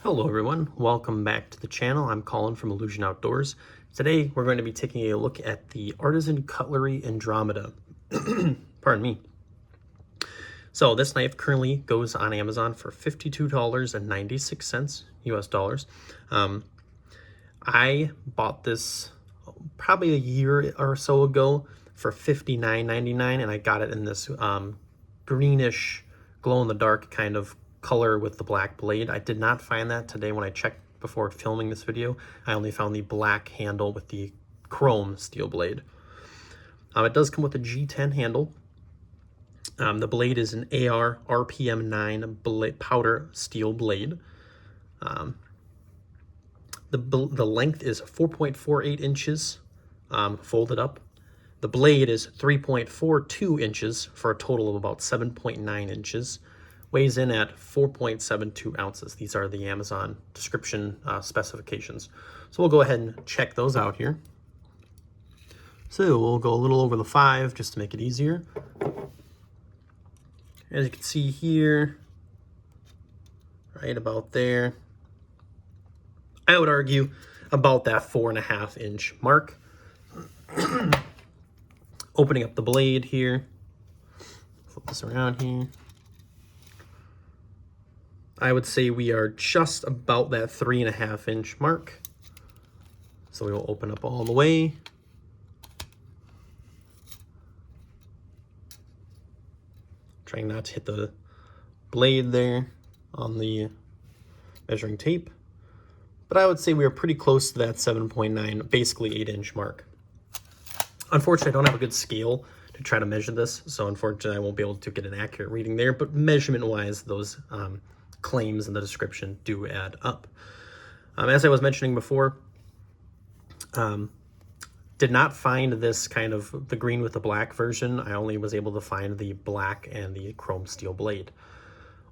Hello everyone, welcome back to the channel. I'm Colin from Illusion Outdoors. Today we're going to be taking a look at the Artisan Cutlery Andromeda. Pardon me. So this knife currently goes on Amazon for $52.96 US dollars. I bought this probably a year or so ago for $59.99, and I got it in this greenish glow-in-the-dark kind of color with the black blade. I did not find that today when I checked before filming this video. I only found the black handle with the chrome steel blade. It does come with a G10 handle. The blade is an AR RPM 9 powder steel blade. The length is 4.48 inches folded up. The blade is 3.42 inches for a total of about 7.9 inches. Weighs in at 4.72 ounces. These are the Amazon description specifications. So we'll go ahead and check those out here. So we'll go a little over the 5 just to make it easier. As you can see here, right about there, I would argue about that 4.5 inch mark. Opening up the blade here, flip this around here. I would say we are just about that 3.5 inch mark. So we will open up all the way. Trying not to hit the blade there on the measuring tape. But I would say we are pretty close to that 7.9, basically 8-inch mark. Unfortunately, I don't have a good scale to try to measure this, so unfortunately I won't be able to get an accurate reading there, but measurement-wise, those claims in the description do add up. As I was mentioning before, did not find this kind of the green with the black version. I only was able to find the black and the chrome steel blade.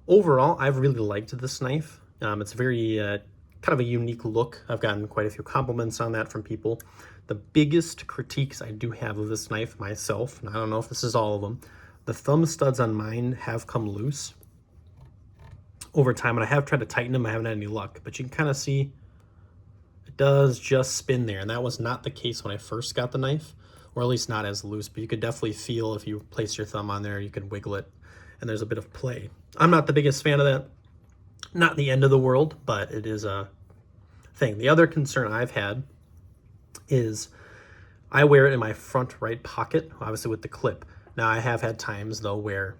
Overall, I've really liked this knife. It's very kind of a unique look. I've gotten quite a few compliments on that from people. The biggest critiques I do have of this knife myself, and I don't know if this is all of them, the thumb studs on mine have come loose over time, and I have tried to tighten them. I haven't had any luck, but you can kind of see it does just spin there, and that was not the case when I first got the knife, or at least not as loose, but you could definitely feel if you place your thumb on there, you could wiggle it, and there's a bit of play. I'm not the biggest fan of that. Not the end of the world, but it is a thing. The other concern I've had is I wear it in my front right pocket, obviously with the clip. Now I have had times though where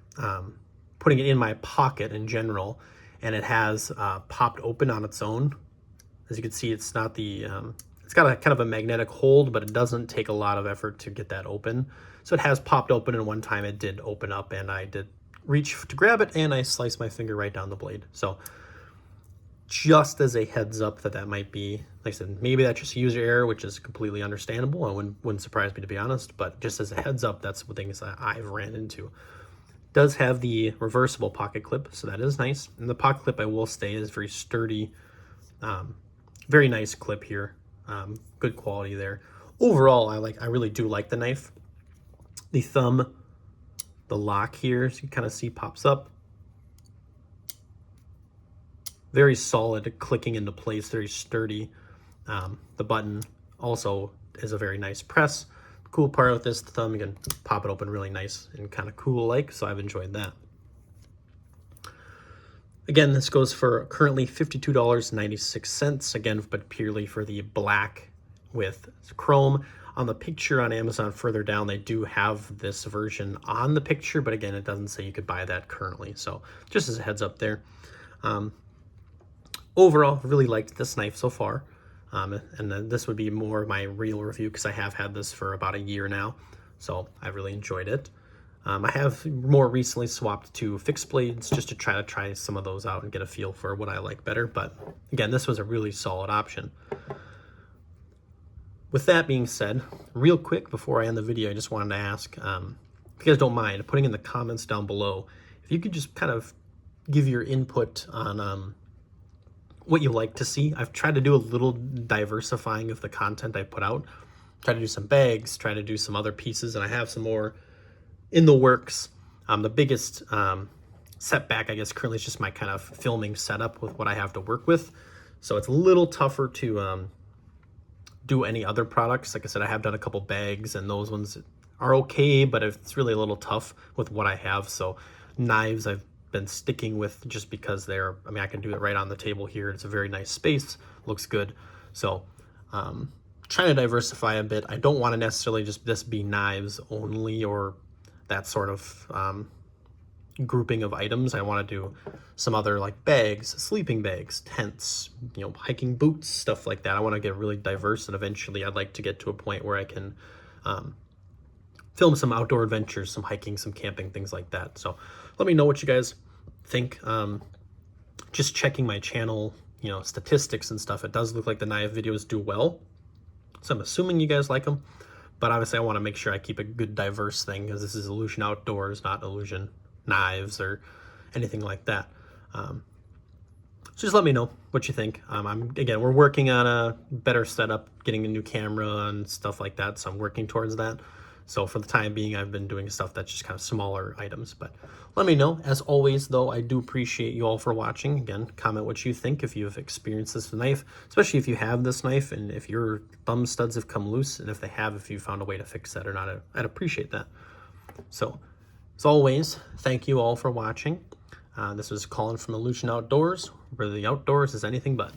putting it in my pocket in general, and it has popped open on its own. As you can see, it's not the, it's got a kind of a magnetic hold, but it doesn't take a lot of effort to get that open. So it has popped open, and one time it did open up, and I did reach to grab it, and I sliced my finger right down the blade. So just as a heads up that might be, like I said, maybe that's just user error, which is completely understandable. It wouldn't surprise me, to be honest, but just as a heads up, that's the things that I've ran into. Does have the reversible pocket clip, so that is nice. And the pocket clip, I will say, is very sturdy. Very nice clip here. Good quality there. Overall, I really do like the knife. The thumb, the lock here, as you kind of see, pops up. Very solid, clicking into place, very sturdy. The button also is a very nice press. Cool part with this thumb, you can pop it open really nice and kind of cool like, so I've enjoyed that. Again, this goes for currently $52.96, again, but purely for the black with chrome. On the picture on Amazon further down, they do have this version on the picture, but again, it doesn't say you could buy that currently, so just as a heads up there. Overall, really liked this knife so far, and then this would be more of my real review because I have had this for about a year now, so I really enjoyed it. I have more recently swapped to fixed blades just to try some of those out and get a feel for what I like better, but again, this was a really solid option. With that being said, real quick before I end the video, I just wanted to ask, if you guys don't mind, putting in the comments down below, if you could just kind of give your input on what you like to see. I've tried to do a little diversifying of the content I put out. Try to do some bags, try to do some other pieces, and I have some more in the works. The biggest setback, I guess, currently is just my kind of filming setup with what I have to work with. So it's a little tougher to do any other products. Like I said, I have done a couple bags, and those ones are okay, but it's really a little tough with what I have. So knives I've been sticking with just because they're, I mean, I can do it right on the table here. It's a very nice space, looks good. So trying to diversify a bit. I don't want to necessarily just this be knives only or that sort of grouping of items. I want to do some other like bags, sleeping bags, tents, you know, hiking boots, stuff like that. I want to get really diverse, and eventually I'd like to get to a point where I can film some outdoor adventures, some hiking, some camping, things like that. So let me know what you guys think. Just checking my channel, you know, statistics and stuff, it does look like the knife videos do well. So I'm assuming you guys like them, but obviously I want to make sure I keep a good diverse thing, because this is Illusion Outdoors, not Illusion Knives or anything like that. So just let me know what you think. Again, we're working on a better setup, getting a new camera and stuff like that, so I'm working towards that. So for the time being, I've been doing stuff that's just kind of smaller items, but let me know. As always, though, I do appreciate you all for watching. Again, comment what you think if you've experienced this knife, especially if you have this knife and if your thumb studs have come loose, and if they have, if you found a way to fix that or not. I'd appreciate that. So as always, thank you all for watching. This was Colin from Illusion Outdoors, where the outdoors is anything but.